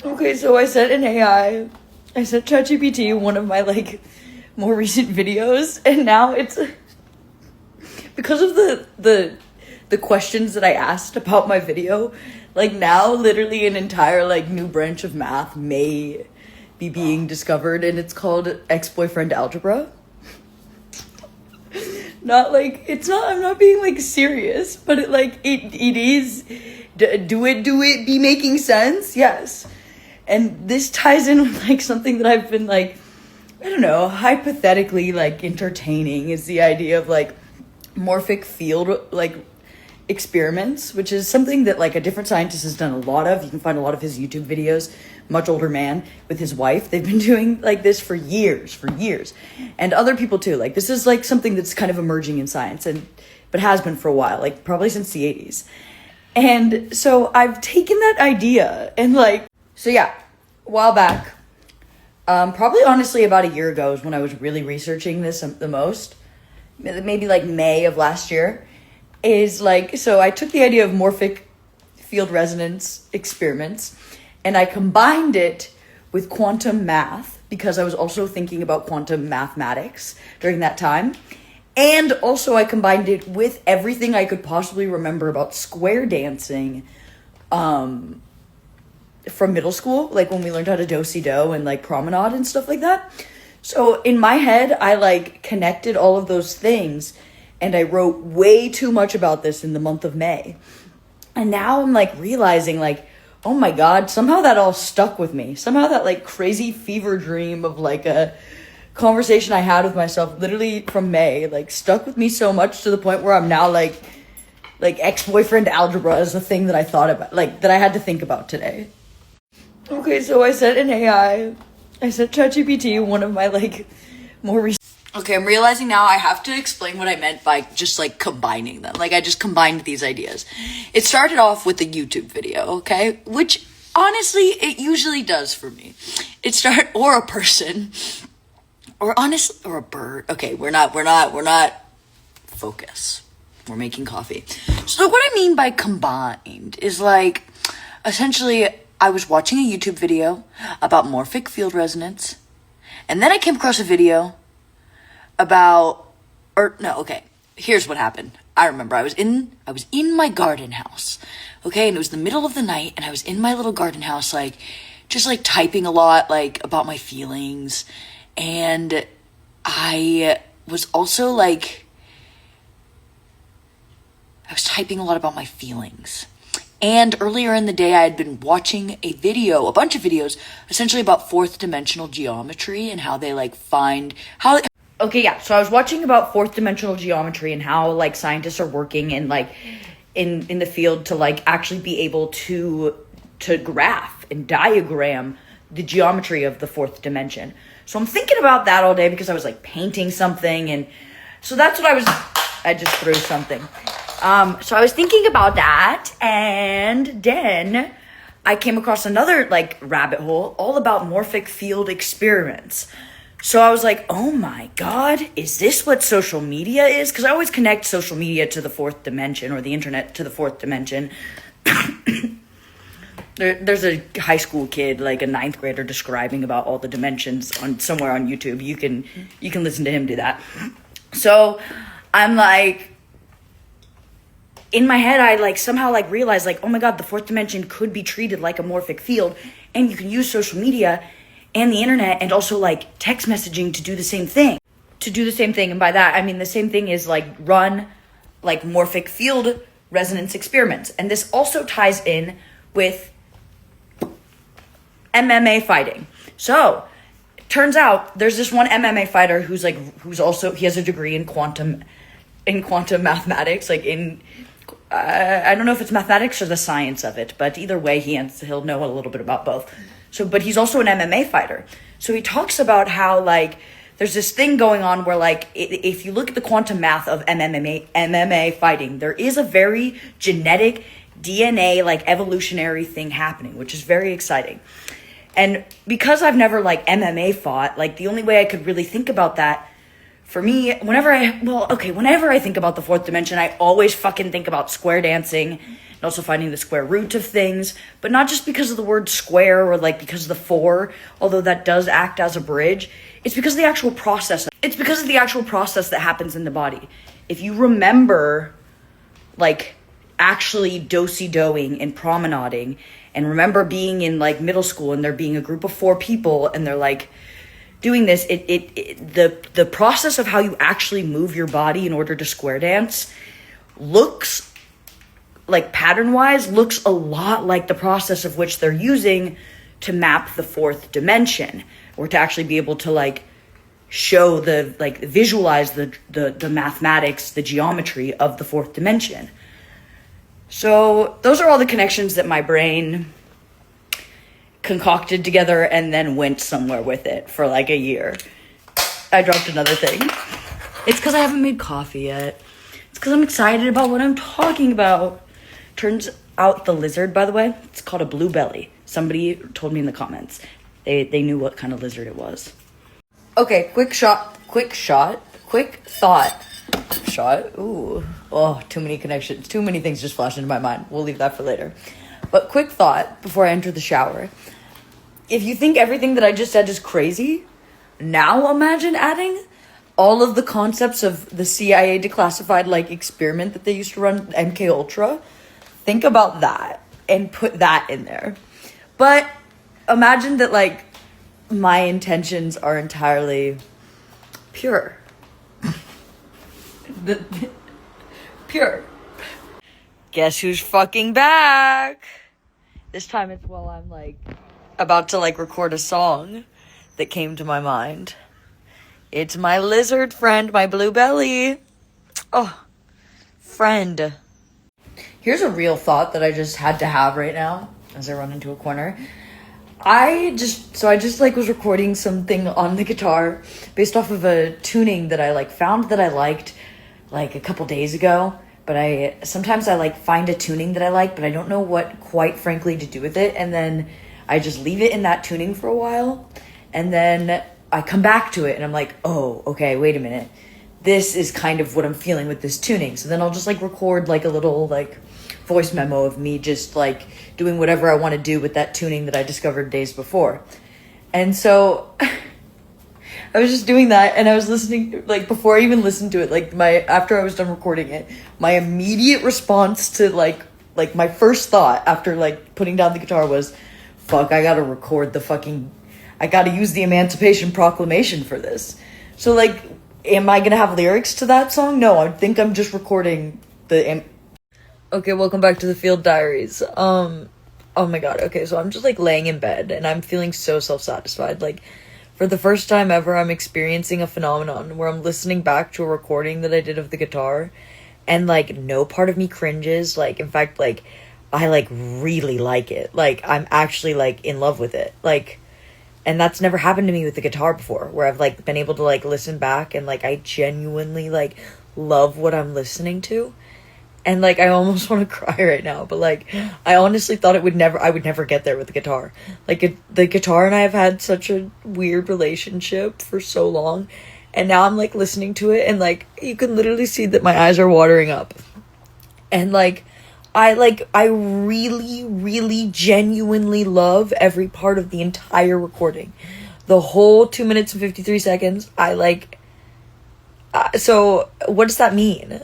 Okay, so I sent an AI, I sent ChatGPT one of my more recent videos, and now it's because of the questions that I asked about my video, now literally an entire new branch of math may be being discovered, and it's called ex-boyfriend algebra. I'm not being serious, but it is. Do it be making sense? Yes. And this ties in with something that I've been I don't know, hypothetically entertaining, is the idea of morphic field experiments, which is something that a different scientist has done a lot of. You can find a lot of his YouTube videos. Much older man with his wife. They've been doing this for years, and other people too. This is something that's kind of emerging in science, but has been for a while, probably since the 80s. And so I've taken that idea and so yeah, a while back, probably honestly about a year ago is when I was really researching this the most. Maybe May of last year is so I took the idea of morphic field resonance experiments and I combined it with quantum math because I was also thinking about quantum mathematics during that time. And also I combined it with everything I could possibly remember about square dancing from middle school, when we learned how to do-si-do and promenade and stuff like that. So in my head, I connected all of those things and I wrote way too much about this in the month of May. And now I'm realizing oh my God, somehow that all stuck with me. Somehow that crazy fever dream of a conversation I had with myself literally from May, stuck with me so much to the point where I'm now ex-boyfriend algebra is a thing that I thought about, that I had to think about today. Okay, so I sent an AI, I sent ChatGPT one of my more recent. Okay, I'm realizing now I have to explain what I meant by just combining them. I just combined these ideas. It started off with a YouTube video, okay? Which honestly, it usually does for me. Or a person. Or a bird. Okay, we're not focus. We're making coffee. So what I mean by combined is essentially I was watching a YouTube video about morphic field resonance. And then I came across a video here's what happened. I remember I was in my garden house, okay, and it was the middle of the night, and I was in my little garden house, just typing a lot, about my feelings, and I was also I was typing a lot about my feelings. And earlier in the day, I had been watching a bunch of videos, essentially about fourth dimensional geometry and how they Okay, yeah, so I was watching about fourth dimensional geometry and how scientists are working in in the field to actually be able to graph and diagram the geometry of the fourth dimension. So I'm thinking about that all day because I was painting something, and so that's what I just threw something. So I was thinking about that, and then I came across another rabbit hole all about morphic field experiments. So I was oh my God, is this what social media is? Because I always connect social media to the fourth dimension, or the internet to the fourth dimension. There's a high school kid, a ninth grader, describing about all the dimensions somewhere on YouTube. You can listen to him do that. So I'm in my head, I somehow realized oh my God, the fourth dimension could be treated like a morphic field, and you can use social media and the internet and also text messaging to do the same thing. And by that, I mean the same thing is run morphic field resonance experiments. And this also ties in with MMA fighting. So turns out there's this one MMA fighter who's also, he has a degree in quantum mathematics, I don't know if it's mathematics or the science of it, but either way, he'll know a little bit about both. So, but he's also an MMA fighter. So he talks about how there's this thing going on where if you look at the quantum math of MMA fighting, there is a very genetic DNA evolutionary thing happening, which is very exciting. And because I've never MMA fought, the only way I could really think about that, for me, whenever I think about the fourth dimension, I always fucking think about square dancing and also finding the square root of things, but not just because of the word square or like because of the 4, although that does act as a bridge. It's because of the actual process. It's because of the actual process that happens in the body. If you remember, like, actually do-si-doing and promenading, and remember being in, like, middle school and there being a group of 4 people and they're, like, doing this, the process of how you actually move your body in order to square dance looks, like, pattern-wise, looks a lot like the process of which they're using to map the 4th dimension, or to actually be able to, like, show the, like, visualize the mathematics, the geometry of the 4th dimension. So those are all the connections that my brain concocted together and then went somewhere with it for like a year. I dropped another thing. It's because I haven't made coffee yet. It's because I'm excited about what I'm talking about. Turns out the lizard, by the way, it's called a blue belly. Somebody told me in the comments. They knew what kind of lizard it was. Okay, quick thought. Shot. Ooh. Oh, too many connections. Too many things just flashed into my mind. We'll leave that for later. But quick thought before I enter the shower. If you think everything that I just said is crazy, now imagine adding all of the concepts of the CIA declassified, like, experiment that they used to run, MK Ultra. Think about that and put that in there. But imagine that, like, my intentions are entirely pure. Pure. Guess who's fucking back? This time it's while I'm, like, about to, like, record a song that came to my mind. It's my lizard friend, my blue belly. Oh, friend. Here's a real thought that I just had to have right now as I run into a corner. I just like was recording something on the guitar based off of a tuning that I like found that I liked like a couple days ago. But sometimes I like find a tuning that I like, but I don't know what quite frankly to do with it. And then I just leave it in that tuning for a while. And then I come back to it and I'm like, oh, okay, wait a minute. This is kind of what I'm feeling with this tuning. So then I'll just like record like a little like voice memo of me just like doing whatever I want to do with that tuning that I discovered days before. And so I was just doing that and I was listening, like before I even listened to it, like after I was done recording it, my immediate response to like my first thought after like putting down the guitar was, fuck, I gotta use the Emancipation Proclamation for this. So like, am I gonna have lyrics to that song? No, I think I'm just recording Okay, welcome back to the Field Diaries. Oh my god, okay, so I'm just like laying in bed and I'm feeling so self-satisfied. Like, for the first time ever, I'm experiencing a phenomenon where I'm listening back to a recording that I did of the guitar and like no part of me cringes. Like, in fact, like I like really like it. Like, I'm actually like in love with it. Like, and that's never happened to me with the guitar before, where I've like been able to like listen back and like I genuinely like love what I'm listening to. And, like, I almost want to cry right now. But, like, I honestly thought I would never get there with the guitar. Like, the guitar and I have had such a weird relationship for so long. And now I'm, like, listening to it. And, like, you can literally see that my eyes are watering up. And, like, I really, really genuinely love every part of the entire recording. The whole 2 minutes and 53 seconds, so what does that mean?